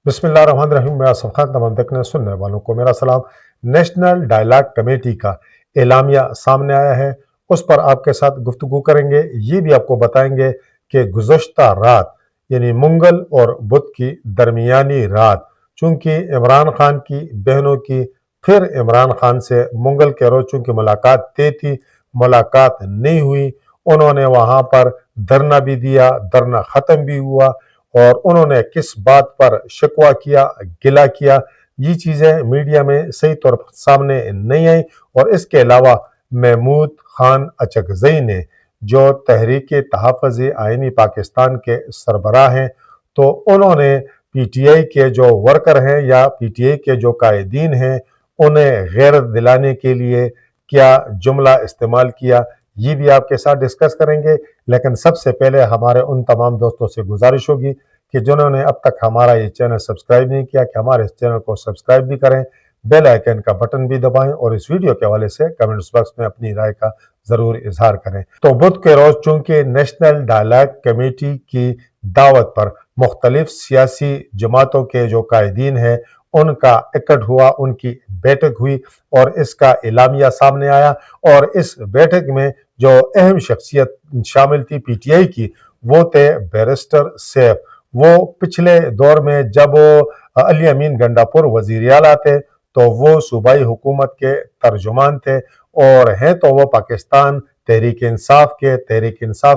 बिस्मिल्लाहिर्रहमानिर्रहीम। मैं आसिफ खान, तमाम देखने सुनने वालों को मेरा सलाम। नेशनल डायलॉग कमेटी का एलामिया सामने आया है, उस पर आपके साथ गुफ्तगू करेंगे। ये भी आपको बताएंगे कि गुज़श्ता रात यानी मंगल और बुध की दरमियानी रात, चूँकि इमरान खान की बहनों की फिर इमरान खान से मंगल के रोज़ चूँकि मुलाकात तय थी, मुलाकात नहीं हुई। उन्होंने वहाँ पर धरना भी दिया, धरना ख़त्म भी हुआ, और उन्होंने किस बात पर शिकवा किया, गिला किया, ये चीज़ें मीडिया में सही तौर पर सामने नहीं आई। और इसके अलावा महमूद खान अचकज़ई ने, जो तहरीक तहफ़्फ़ुज़ आइनी पाकिस्तान के सरबराह हैं, तो उन्होंने पीटीआई के जो वर्कर हैं या पीटीआई के जो कायदीन हैं, उन्हें गैरत दिलाने के लिए क्या जुमला इस्तेमाल किया, ये भी आपके साथ डिस्कस करेंगे। लेकिन सबसे पहले हमारे उन तमाम दोस्तों से गुजारिश होगी कि जिन्होंने अब तक हमारा ये चैनल सब्सक्राइब नहीं किया कि हमारे इस चैनल को सब्सक्राइब भी करें, बेल आइकन का बटन भी दबाएं, और इस वीडियो के हवाले से कमेंट्स बॉक्स में अपनी राय का ज़रूर इजहार करें। तो बुध के रोज़ चूँकि नेशनल डायलॉग कमेटी की दावत पर मुख्तलिफ सियासी जमातों के जो कायदीन हैं उनका इकट्ठ हुआ, उनकी बैठक हुई और इसका एलामिया सामने आया। और इस बैठक में जो अहम शख्सियत शामिल थी पीटीआई की, वो थे बैरिस्टर सैफ। वो पिछले दौर में जब अली अमीन गंडापुर वज़ीर आला थे तो वो सूबाई हुकूमत के तर्जुमान थे, और हैं तो वो पाकिस्तान तहरीक इंसाफ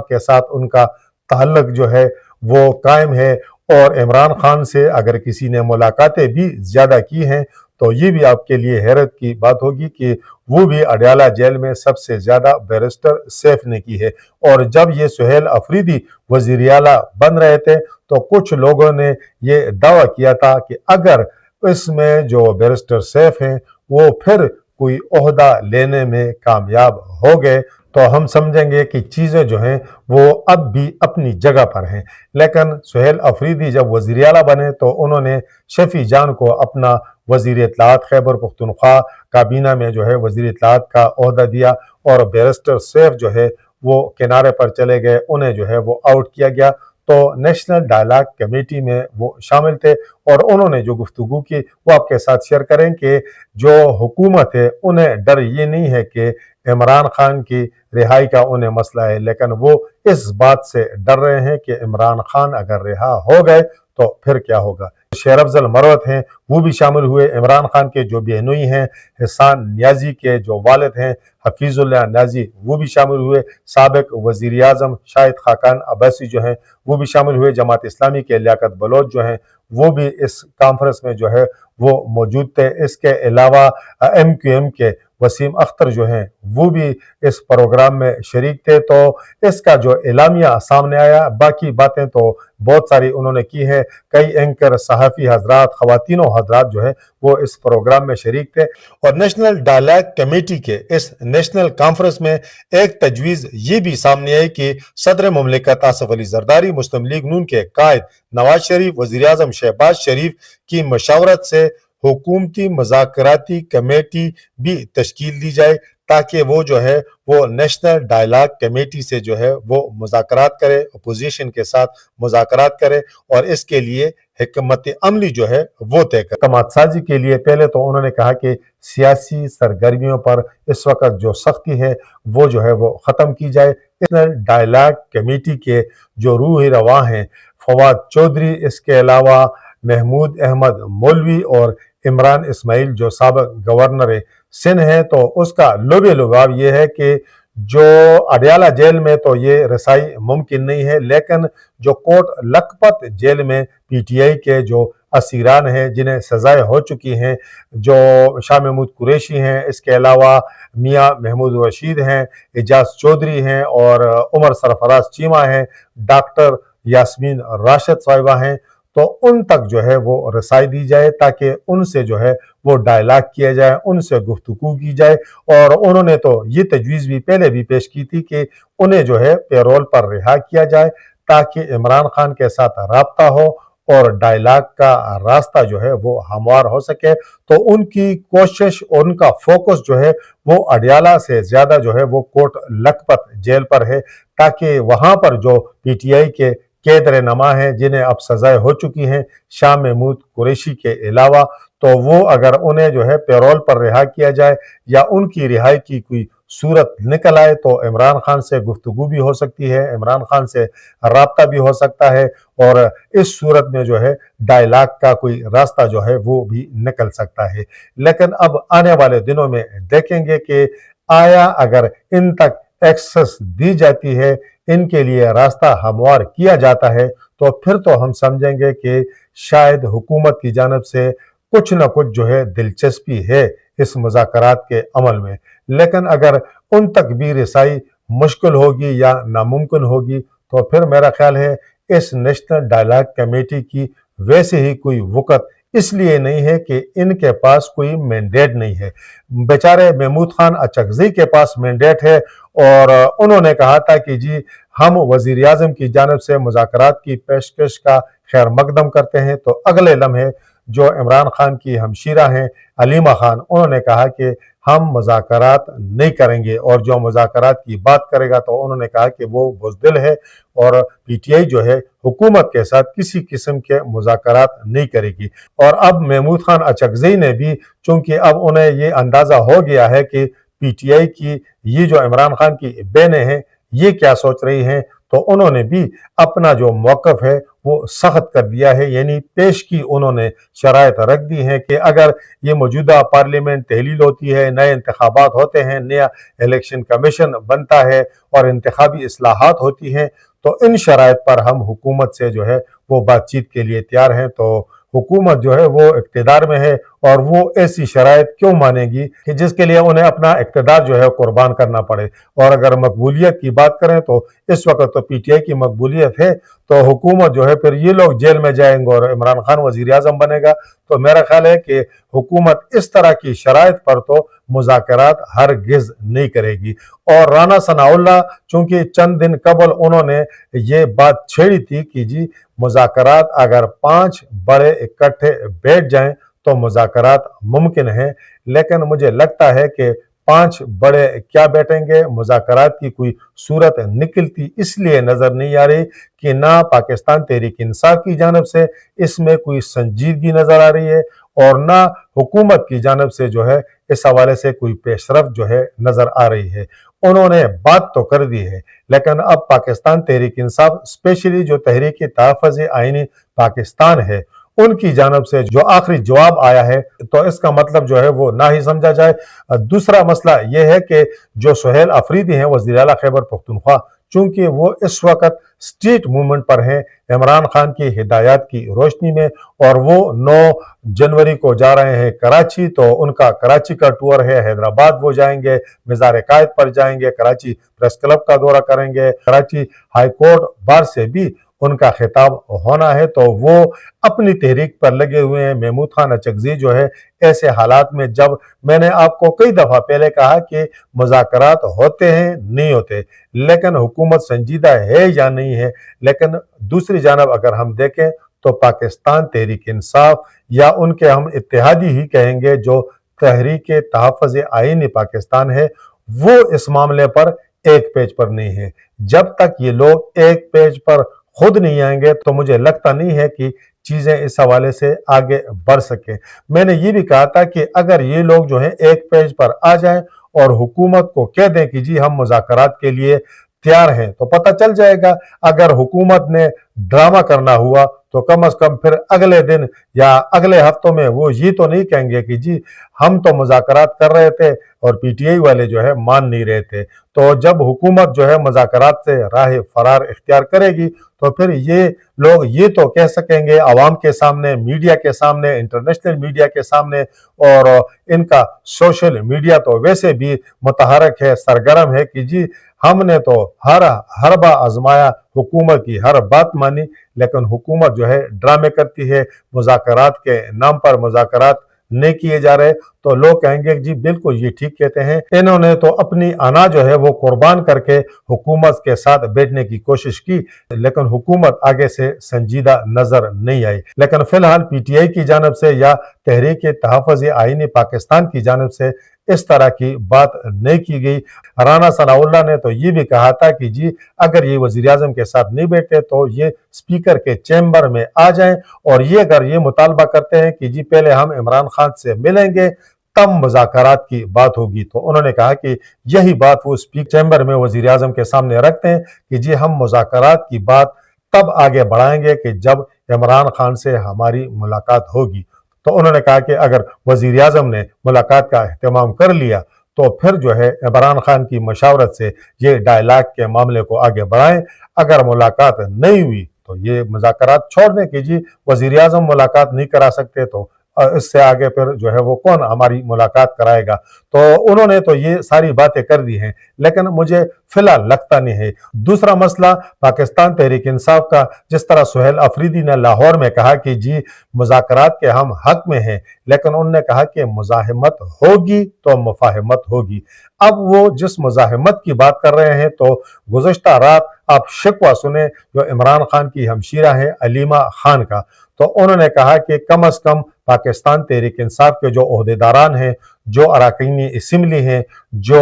के साथ उनका ताल्लुक जो है वो कायम है। और इमरान खान से अगर किसी ने मुलाकातें भी ज़्यादा की हैं तो ये भी आपके लिए हैरत की बात होगी कि वो भी अडयाला जेल में सबसे ज़्यादा बैरिस्टर सैफ ने की है। और जब ये सुहेल अफरीदी वज़ीर आला बन रहे थे तो कुछ लोगों ने ये दावा किया था कि अगर इसमें जो बैरिस्टर सैफ हैं वो फिर कोई ओहदा लेने में कामयाब हो गए तो हम समझेंगे कि चीज़ें जो हैं वो अब भी अपनी जगह पर हैं। लेकिन सुहेल अफरीदी जब वज़ीर आला बने तो उन्होंने शफी जान को अपना वज़ीर इत्तलात खैबर पख्तूनख्वा काबीना में जो है वज़ीर इत्तलात का ओहदा दिया, और बैरिस्टर सैफ जो है वो किनारे पर चले गए, उन्हें जो है वो आउट किया गया। तो नेशनल डायलॉग कमेटी में वो शामिल थे और उन्होंने जो गुफ्तगू की वो आपके साथ शेयर करें कि जो हुकूमत है उन्हें डर ये नहीं है कि इमरान खान की रिहाई का उन्हें मसला है, लेकिन वो इस बात से डर रहे हैं कि इमरान खान अगर रिहा हो गए तो फिर क्या होगा। शेर अफजल मरवत हैं, वो भी शामिल हुए। इमरान खान के जो बहनोई हैं, हिसान नियाजी के जो वालिद हैं हफीजुल्लाह नियाजी, वो भी शामिल हुए। साबिक वज़ीर आज़म शाहिद खाकान अब्बासी जो हैं वो भी शामिल हुए। जमात इस्लामी के लियाकत बलोच जो हैं वो भी इस कॉन्फ्रेंस में जो है वो मौजूद थे। इसके अलावा MQM के वसीम अख्तर जो हैं वो भी इस प्रोग्राम में शरीक थे। तो इसका जो एलामिया सामने आया, बाकी बातें तो बहुत सारी उन्होंने की है। कई एंकर, सहाफ़ी हजरात, ख़वातीनो हजरात जो है वो इस प्रोग्राम में शरीक थे। और नेशनल डायलॉग कमेटी के इस नेशनल कॉन्फ्रेंस में एक तजवीज़ ये भी सामने आई कि सदर मुमलिकत आसिफ अली जरदारी, मुस्लिम लीग नून के कायद नवाज शरीफ, वज़ीर आज़म शहबाज शरीफ की मशावरत से हुकूमती मज़ाकराती कमेटी भी तश्कील दी जाए, ताकि वो जो है वो नेशनल डायलॉग कमेटी से जो है वो मुज़ाकरात करे, अपोजिशन के साथ मुज़ाकरात करे, और इसके लिए हिकमत अमली जो है वो तय करे। तमात साजी के लिए पहले तो उन्होंने कहा कि सियासी सरगर्मियों पर इस वक्त जो सख्ती है वो जो है वो ख़त्म की जाए। नेशनल डायलॉग कमेटी के जो रूह रवां हैं फवाद चौधरी, इसके अलावा महमूद अहमद मौलवी और इमरान इस्माइल जो साबिक गवर्नर सिंध है, तो उसका लुबे लुभाव ये है कि जो अडयाला जेल में तो ये रसाई मुमकिन नहीं है, लेकिन जो कोट लखपत जेल में पीटीआई के जो असीरान हैं जिन्हें सजाएं हो चुकी हैं, जो शाह महमूद कुरैशी हैं, इसके अलावा मियाँ महमूद रशीद हैं, एजाज चौधरी हैं, और उमर सरफराज चीमा हैं, डॉक्टर यास्मीन राशिद साहिबा हैं, तो उन तक जो है वो रसाई दी जाए ताकि उनसे जो है वो डायलॉग किया जाए, उनसे गुफ्तगू की जाए। और उन्होंने तो ये तजवीज़ भी पहले भी पेश की थी कि उन्हें जो है पेरोल पर रिहा किया जाए ताकि इमरान खान के साथ राब्ता हो और डायलॉग का रास्ता जो है वो हमवार हो सके। तो उनकी कोशिश और उनका फोकस जो है वो अडयाला से ज़्यादा जो है वो कोट लखपत जेल पर है, ताकि वहाँ पर जो पीटीआई के कैद नमा हैं जिन्हें अब सजाएं हो चुकी हैं शाह महमूद कुरैशी के अलावा, तो वो अगर उन्हें जो है पैरोल पर रिहा किया जाए या उनकी रिहाई की कोई सूरत निकल आए तो इमरान खान से गुफ्तगू भी हो सकती है, इमरान खान से राब्ता भी हो सकता है और इस सूरत में जो है डायलॉग का कोई रास्ता जो है वो भी निकल सकता है। लेकिन अब आने वाले दिनों में देखेंगे कि आया अगर इन तक एक्सेस दी जाती है, इनके लिए रास्ता हमवार किया जाता है, तो फिर तो हम समझेंगे कि शायद हुकूमत की जानब से कुछ न कुछ जो है दिलचस्पी है इस मुज़ाकरात के अमल में। लेकिन अगर उन तक भी रसाई मुश्किल होगी या नामुमकिन होगी तो फिर मेरा ख्याल है इस नेशनल डायलॉग कमेटी की वैसे ही कोई वक़्त इसलिए नहीं है कि इनके पास कोई मैंडेट नहीं है। बेचारे महमूद खान अचकज़ई के पास मैंडेट है और उन्होंने कहा था कि जी हम वज़ीर आज़म की जानब से मुज़ाकरात की पेशकश का खैर मकदम करते हैं, तो अगले लम्हे जो इमरान खान की हमशीरा हैं अलीमा खान, उन्होंने कहा कि हम मुज़ाकरात नहीं करेंगे और जो मुज़ाकरात की बात करेगा तो उन्होंने कहा कि वो बुज़दिल है और पीटीआई जो है हुकूमत के साथ किसी किस्म के मुज़ाकरात नहीं करेगी। और अब महमूद खान अचकज़ई ने भी, चूंकि अब उन्हें ये अंदाज़ा हो गया है कि पीटीआई की ये जो इमरान खान की बहनें हैं ये क्या सोच रही हैं, तो उन्होंने भी अपना जो मौक़िफ़ है वो सख्त कर दिया है, यानी पेश की उन्होंने शराइत रख दी हैं कि अगर ये मौजूदा पार्लियामेंट तहलील होती है, नए इंतखाबात होते हैं, नया इलेक्शन कमीशन बनता है और इंतखाबी इस्लाहात होती हैं, तो इन शराइत पर हम हुकूमत से जो है वो बातचीत के लिए तैयार हैं। तो हुकूमत जो है वो इक़्तिदार में है और वो ऐसी शराइत क्यों मानेगी कि जिसके लिए उन्हें अपना इक़्तिदार जो है कुर्बान करना पड़े। और अगर मकबूलियत की बात करें तो इस वक्त तो पीटीआई की मकबूलियत है, तो हुकूमत जो है फिर ये लोग जेल में जाएंगे और इमरान खान वज़ीर आज़म बनेगा। तो मेरा ख्याल है कि हुकूमत इस तरह की शराइत पर तो मुज़ाकरात हरगिज़ नहीं करेगी। और राना सनाउल्लाह चूँकि चंद दिन कबल उन्होंने ये बात छेड़ी थी कि जी मुज़ाकरात अगर 5 बड़े इकट्ठे बैठ जाएं तो मुज़ाकरात मुमकिन है, लेकिन मुझे लगता है कि 5 बड़े क्या बैठेंगे, मुज़ाकरात की कोई सूरत निकलती इसलिए नज़र नहीं आ रही कि ना पाकिस्तान तहरीक इंसाफ की जानब से इसमें कोई संजीदगी नज़र आ रही है और ना हुकूमत की जानब से जो है इस हवाले से कोई पेशरफ जो है नज़र आ रही है। उन्होंने बात तो कर दी है, लेकिन अब पाकिस्तान तहरीक इंसाफ स्पेशली जो तहरीक तहफ़्फ़ुज़ आईनी पाकिस्तान है उनकी जानब से जो आखिरी जवाब आया है तो इसका मतलब जो है वो ना ही समझा जाए। दूसरा मसला यह है कि जो सुहेल अफरीदी हैं वज़ीर आला खैबर पख्तूनख्वा, चूँकि वो इस वक्त स्ट्रीट मूवमेंट पर हैं इमरान खान की हिदायत की रोशनी में और वो 9 जनवरी को जा रहे हैं कराची, तो उनका कराची का टूर है, हैदराबाद वो जाएंगे, मज़ार कायद पर जाएंगे, कराची प्रेस क्लब का दौरा करेंगे, कराची हाई कोर्ट बार से भी उनका खिताब होना है, तो वो अपनी तहरीक पर लगे हुए हैं। महमूद खान अचकज़ई जो है ऐसे हालात में, जब मैंने आपको कई दफ़ा पहले कहा कि मुज़ाकरात होते हैं नहीं होते, लेकिन हुकूमत संजीदा है या नहीं है, लेकिन दूसरी जानब अगर हम देखें तो पाकिस्तान तहरीक इंसाफ या उनके हम इत्तेहादी ही कहेंगे जो तहरीक तहफ़्फ़ुज़ आईनी पाकिस्तान है, वो इस मामले पर एक पेज पर नहीं है। जब तक ये लोग एक पेज पर खुद नहीं आएंगे तो मुझे लगता नहीं है कि चीज़ें इस हवाले से आगे बढ़ सके। मैंने ये भी कहा था कि अगर ये लोग जो है एक पेज पर आ जाएं और हुकूमत को कह दें कि जी हम मुज़ाकरात के लिए तैयार हैं, तो पता चल जाएगा। अगर हुकूमत ने ड्रामा करना हुआ तो कम अज कम फिर अगले दिन या अगले हफ्तों में वो ये तो नहीं कहेंगे कि जी हम तो मुज़ाकरात कर रहे थे और पीटीआई वाले जो है मान नहीं रहे थे। तो जब हुकूमत जो है मुज़ाकरात से राह फरार इख्तियार करेगी तो फिर ये लोग ये तो कह सकेंगे आवाम के सामने, मीडिया के सामने, इंटरनेशनल मीडिया के सामने, और इनका सोशल मीडिया तो वैसे भी मुतहरक है, सरगर्म है कि जी हमने तो हर हरबा आजमाया, हुकूमत की हर बात मानी, लेकिन हुकूमत जो है ड्रामे करती है, मुज़ाकरात के नाम पर मुज़ाकरात नहीं किए जा रहे। تو لوگ کہیں گے جی بالکل یہ ٹھیک کہتے ہیں، انہوں نے تو اپنی انا جو ہے وہ قربان کر کے حکومت کے ساتھ بیٹھنے کی کوشش کی، لیکن حکومت آگے سے سنجیدہ نظر نہیں آئی۔ لیکن فی الحال پی ٹی آئی کی جانب سے یا تحریک تحفظ آئین پاکستان کی جانب سے اس طرح کی بات نہیں کی گئی۔ رانا ثناء اللہ نے تو یہ بھی کہا تھا کہ جی اگر یہ وزیر اعظم کے ساتھ نہیں بیٹھتے تو یہ اسپیکر کے چیمبر میں آ جائیں، اور یہ اگر یہ مطالبہ کرتے ہیں کہ جی پہلے ہم عمران خان سے ملیں گے تب مذاکرات کی بات ہوگی، تو انہوں نے کہا کہ یہی بات وہ اسپیکر چیمبر میں وزیر اعظم کے سامنے رکھتے ہیں کہ جی ہم مذاکرات کی بات تب آگے بڑھائیں گے کہ جب عمران خان سے ہماری ملاقات ہوگی۔ تو انہوں نے کہا کہ اگر وزیر اعظم نے ملاقات کا اہتمام کر لیا تو پھر جو ہے عمران خان کی مشاورت سے یہ ڈائیلاگ کے معاملے کو آگے بڑھائیں، اگر ملاقات نہیں ہوئی تو یہ مذاکرات چھوڑ دیں کہ جی وزیر اعظم ملاقات نہیں کرا سکتے تو اس سے آگے پھر جو ہے وہ کون ہماری ملاقات کرائے گا۔ تو انہوں نے تو یہ ساری باتیں کر دی ہیں، لیکن مجھے فی الحال لگتا نہیں ہے۔ دوسرا مسئلہ پاکستان تحریک انصاف کا، جس طرح سہیل افریدی نے لاہور میں کہا کہ جی مذاکرات کے ہم حق میں ہیں، لیکن انہوں نے کہا کہ مزاحمت ہوگی تو مفاہمت ہوگی۔ اب وہ جس مزاحمت کی بات کر رہے ہیں تو گزشتہ رات آپ شکوہ سنیں جو عمران خان کی ہمشیرہ ہیں علیمہ خان کا، تو انہوں نے کہا کہ کم از کم پاکستان تحریک انصاف کے جو عہدیداران ہیں، جو اراکین اسمبلی ہیں، جو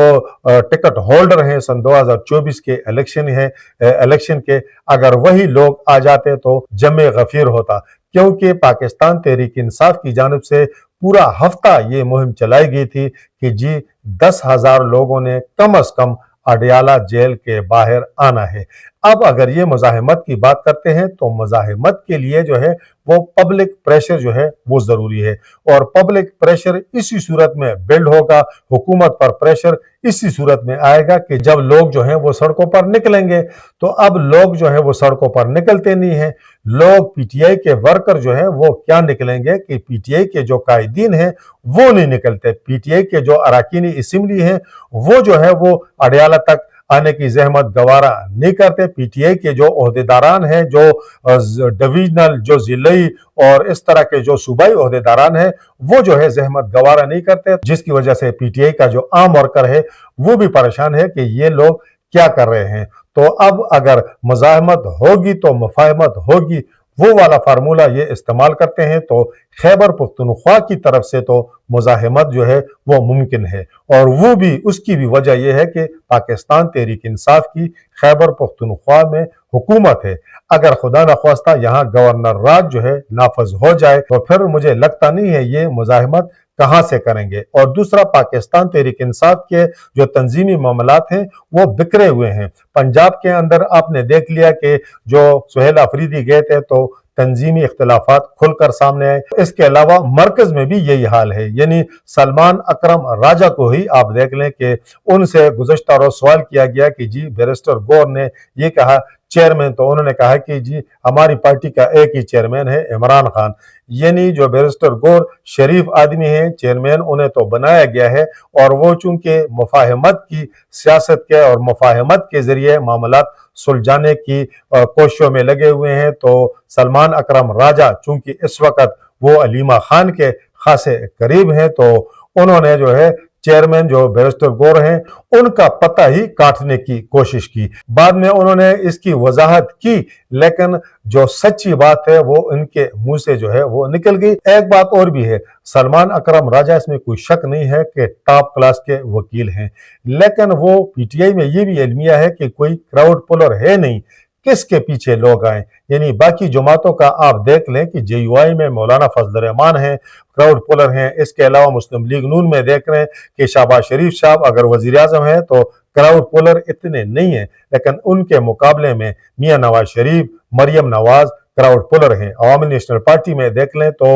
ٹکٹ ہولڈر ہیں سن 2024 کے الیکشن کے، اگر وہی لوگ آ جاتے تو جمع غفیر ہوتا، کیونکہ پاکستان تحریک انصاف کی جانب سے پورا ہفتہ یہ مہم چلائی گئی تھی کہ جی 10,000 لوگوں نے کم از کم اڈیالہ جیل کے باہر آنا ہے۔ اب اگر یہ مزاحمت کی بات کرتے ہیں تو مزاحمت کے لیے جو ہے وہ پبلک پریشر جو ہے وہ ضروری ہے، اور پبلک پریشر اسی صورت میں بلڈ ہوگا، حکومت پر پریشر اسی صورت میں آئے گا کہ جب لوگ جو ہیں وہ سڑکوں پر نکلیں گے۔ تو اب لوگ جو ہیں وہ سڑکوں پر نکلتے نہیں ہیں، لوگ پی ٹی آئی کے ورکر جو ہیں وہ کیا نکلیں گے کہ پی ٹی آئی کے جو قائدین ہیں وہ نہیں نکلتے، پی ٹی آئی کے جو اراکین اسمبلی ہیں وہ جو ہے وہ اڈیالہ تک آنے کی زحمت گوارا نہیں کرتے، پی ٹی آئی کے جو عہدیداران ہیں، جو ڈویژنل، جو ضلعی اور اس طرح کے جو صوبائی عہدیداران ہیں وہ جو ہے زحمت گوارا نہیں کرتے، جس کی وجہ سے پی ٹی آئی کا جو عام ورکر ہے وہ بھی پریشان ہے کہ یہ لوگ کیا کر رہے ہیں۔ تو اب اگر مزاحمت ہوگی تو مفاہمت ہوگی، وہ والا فارمولہ یہ استعمال کرتے ہیں تو خیبر پختونخوا کی طرف سے تو مزاحمت جو ہے وہ ممکن ہے، اور وہ بھی اس کی بھی وجہ یہ ہے کہ پاکستان تحریک انصاف کی خیبر پختونخوا میں حکومت ہے۔ اگر خدا نخواستہ یہاں گورنر راج جو ہے نافذ ہو جائے تو پھر مجھے لگتا نہیں ہے یہ مزاحمت کہاں سے کریں گے۔ اور دوسرا، پاکستان تحریک انصاف کے جو تنظیمی معاملات ہیں وہ بکھرے ہوئے ہیں۔ پنجاب کے اندر آپ نے دیکھ لیا کہ جو سہیل افریدی گئے تھے تو تنظیمی اختلافات کھل کر سامنے آئے۔ اس کے علاوہ مرکز میں بھی یہی حال ہے، یعنی سلمان اکرم راجہ کو ہی آپ دیکھ لیں کہ ان سے گزشتہ روز سوال کیا گیا کہ جی بیرسٹر گور نے یہ کہا چیئرمین، تو انہوں نے کہا کہ جی ہماری پارٹی کا ایک ہی چیئرمین ہے عمران خان، یعنی جو بیرسٹر گور شریف آدمی ہیں، چیئرمین انہیں تو بنایا گیا ہے، اور وہ چونکہ مفاہمت کی سیاست کے اور مفاہمت کے ذریعے معاملات سلجھانے کی کوششوں میں لگے ہوئے ہیں، تو سلمان اکرم راجہ چونکہ اس وقت وہ علیمہ خان کے خاصے قریب ہیں، تو انہوں نے جو ہے چیئرمین جو بیرسٹر گور ہیں ان کا پتہ ہی کاٹنے کی کوشش کی۔ بعد میں انہوں نے اس کی وضاحت کی، لیکن جو سچی بات ہے وہ ان کے منہ سے جو ہے وہ نکل گئی۔ ایک بات اور بھی ہے، سلمان اکرم راجہ اس میں کوئی شک نہیں ہے کہ ٹاپ کلاس کے وکیل ہیں، لیکن وہ پی ٹی آئی میں یہ بھی المیہ ہے کہ کوئی کراؤڈ پولر ہے نہیں، کس کے پیچھے لوگ آئیں۔ یعنی باقی جماعتوں کا آپ دیکھ لیں کہ جے یو آئی میں مولانا فضل الرحمان ہیں، کراؤڈ پولر ہیں، اس کے علاوہ مسلم لیگ نون میں دیکھ رہے ہیں کہ شہباز شریف صاحب اگر وزیر اعظم ہیں تو کراؤڈ پولر اتنے نہیں ہیں، لیکن ان کے مقابلے میں میاں نواز شریف، مریم نواز کراؤڈ پولر ہیں۔ عوامی نیشنل پارٹی میں دیکھ لیں تو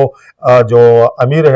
جو امیر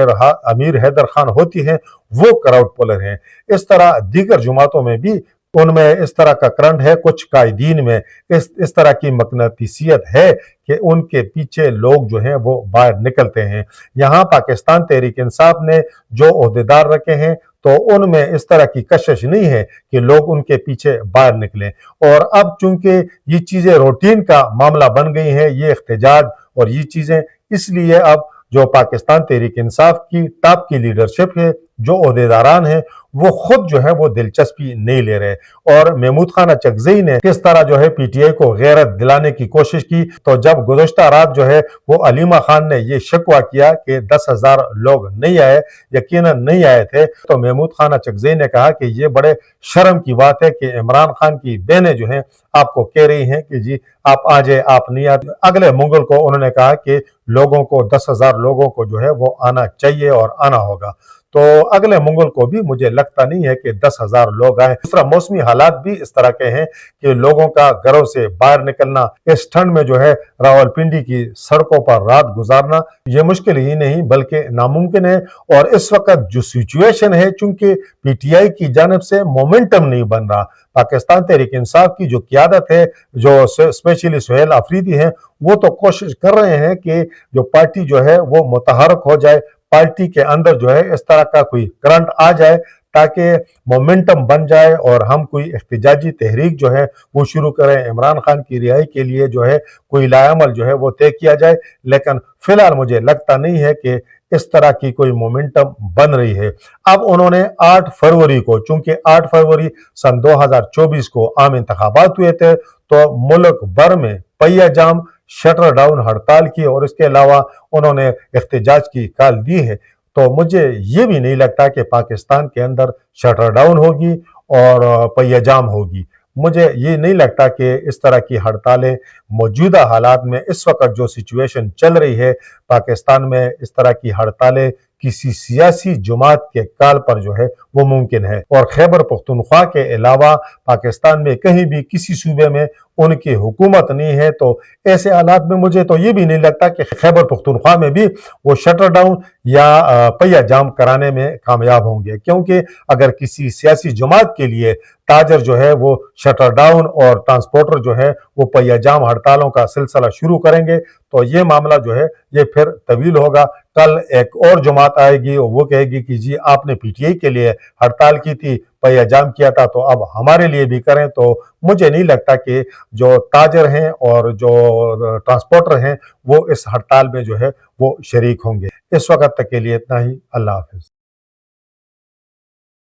حیدر خان ہوتی ہیں وہ کراؤڈ پولر ہیں۔ اس طرح دیگر جماعتوں میں بھی ان میں اس طرح کا کرنٹ ہے، کچھ قائدین میں اس طرح کی مقناطیسیت ہے کہ ان کے پیچھے لوگ جو ہیں وہ باہر نکلتے ہیں۔ یہاں پاکستان تحریک انصاف نے جو عہدیدار رکھے ہیں تو ان میں اس طرح کی کشش نہیں ہے کہ لوگ ان کے پیچھے باہر نکلیں، اور اب چونکہ یہ چیزیں روٹین کا معاملہ بن گئی ہیں، یہ احتجاج اور یہ چیزیں، اس لیے اب जो पाकिस्तान तहरीक इंसाफ की टॉप की लीडरशिप है, जो ओहदेदारान हैं, वो खुद जो है वो दिलचस्पी नहीं ले रहे। और महमूद खान अचकज़ई ने किस तरह जो है पीटीआई को गैरत दिलाने की कोशिश की, तो जब गुज़श्ता रात जो है वो अलीमा खान ने ये शिकवा किया कि 10,000 लोग नहीं आए, यकीनन नहीं आए थे, तो महमूद खान अचकज़ई ने कहा कि ये बड़े शर्म की बात है कि इमरान खान की बहनें जो हैं आपको कह रही हैं कि जी आप आ जाए, आप नहीं आते। अगले मंगल को उन्होंने कहा कि लोगों को 10,000 लोगों को जो है वो आना चाहिए और आना होगा। तो अगले मंगल को भी मुझे लगता नहीं है कि 10,000 लोग आए। दूसरा, मौसमी हालात भी इस तरह के हैं कि लोगों का घरों से बाहर निकलना, इस ठंड में जो है रावलपिंडी की सड़कों पर रात गुजारना, ये मुश्किल ही नहीं बल्कि नामुमकिन है। और इस वक्त जो सिचुएशन है, चूंकि पीटीआई की जानब से मोमेंटम नहीं बन रहा, पाकिस्तान तहरीक इंसाफ की जो क़यादत है, जो स्पेशली सुहेल आफरीदी हैं, वो तो कोशिश कर रहे हैं कि जो पार्टी जो है वो मुतहरक हो जाए, पार्टी के अंदर जो है इस तरह का कोई करंट आ जाए ताकि मोमेंटम बन जाए और हम कोई एहतजाजी तहरीक जो है वो शुरू करें, इमरान खान की रिहाई के लिए जो है कोई लायामल जो है वो तय किया जाए। लेकिन फिलहाल मुझे लगता नहीं है कि इस तरह की कोई मोमेंटम बन रही है। अब उन्होंने 8 फरवरी को, चूंकि 8 फरवरी सन 2024 को आम इंतखाबात हुए थे, तो मुल्क भर में पहिया जाम, शटर डाउन हड़ताल की और इसके अलावा उन्होंने एहतजाज की कॉल दी है। तो मुझे ये भी नहीं लगता कि पाकिस्तान के अंदर शटर डाउन होगी और पहिया जाम होगी। मुझे ये नहीं लगता कि इस तरह की हड़तालें मौजूदा हालात में, इस वक्त जो सिचुएशन चल रही है पाकिस्तान में, इस तरह की हड़तालें किसी सियासी जमात के काल पर जो है वो मुमकिन है। और खैबर पख्तूनख्वा के अलावा पाकिस्तान में कहीं भी किसी सूबे में उनकी हुकूमत नहीं है, तो ऐसे हालात में मुझे तो ये भी नहीं लगता कि खैबर पख्तूनख्वा में भी वो शटर डाउन या पहिया जाम कराने में कामयाब होंगे। क्योंकि अगर किसी सियासी जमात के लिए ताजर जो है वो शटर डाउन और ट्रांसपोर्टर जो है वो पहिया जाम हड़तालों का सिलसिला शुरू करेंगे, तो ये मामला जो है ये फिर तवील होगा। कल एक और जमात आएगी और वो कहेगी कि जी आपने पीटीआई के लिए हड़ताल की थी, पहिया जाम किया था, तो अब हमारे लिए भी करें। तो मुझे नहीं लगता कि जो ताजर हैं और जो ट्रांसपोर्टर हैं वो इस हड़ताल में जो है वो शरीक होंगे। इस वक्त तक के लिए इतना ही। अल्लाह हाफिज।